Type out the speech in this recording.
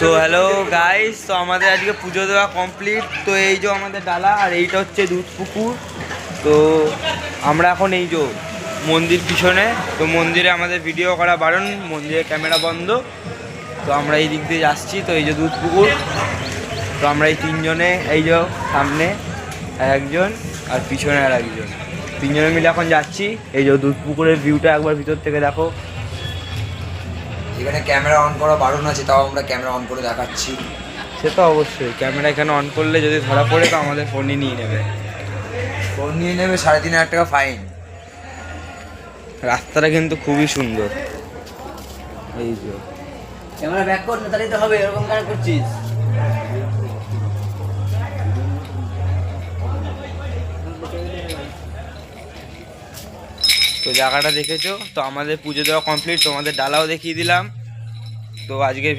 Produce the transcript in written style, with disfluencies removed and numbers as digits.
So hello guys, তো আমাদের আজকে পুজো দেওয়া কমপ্লিট। তো এই যে আমাদের ডালা, আর এইটা হচ্ছে দুধ পুকুর। তো আমরা এখন এই যে মন্দির পিছনে, তো মন্দিরে আমাদের ভিডিও করা বারণ, মন্দিরে ক্যামেরা বন্ধ। তো আমরা এই দিক দিয়ে যাচ্ছি। তো এই যে দুধ পুকুর, তো আমরা এই তিনজনে, এই যে সামনে একজন আর পিছনে আর একজন, তিনজনে মিলে এখন যাচ্ছি। এই যে দুধ পুকুরের ভিউটা একবার ভিতর থেকে দেখো। এখানে ক্যামেরা অন করা বারণ আছে, তাও আমরা ক্যামেরা অন করে দেখাচ্ছি। সে তো অবশ্যই, ক্যামেরা এখানে অন করলে যদি ধরা পড়ে তো আমাদের ফোনই নিয়ে নেবে। ফোন নিয়ে নেবে, 3,500 টাকা ফাইন। রাস্তাটা কিন্তু খুবই সুন্দর। এই যে ক্যামেরা ব্যাক কর না, তাহলেই তো হবে। এরকম কেন করছিস? তো জায়গাটা দেখেছো। তো আমাদের পুজো দেওয়া কমপ্লিট, তোমাদের ডালাও দেখিয়ে দিলাম। তো আজকে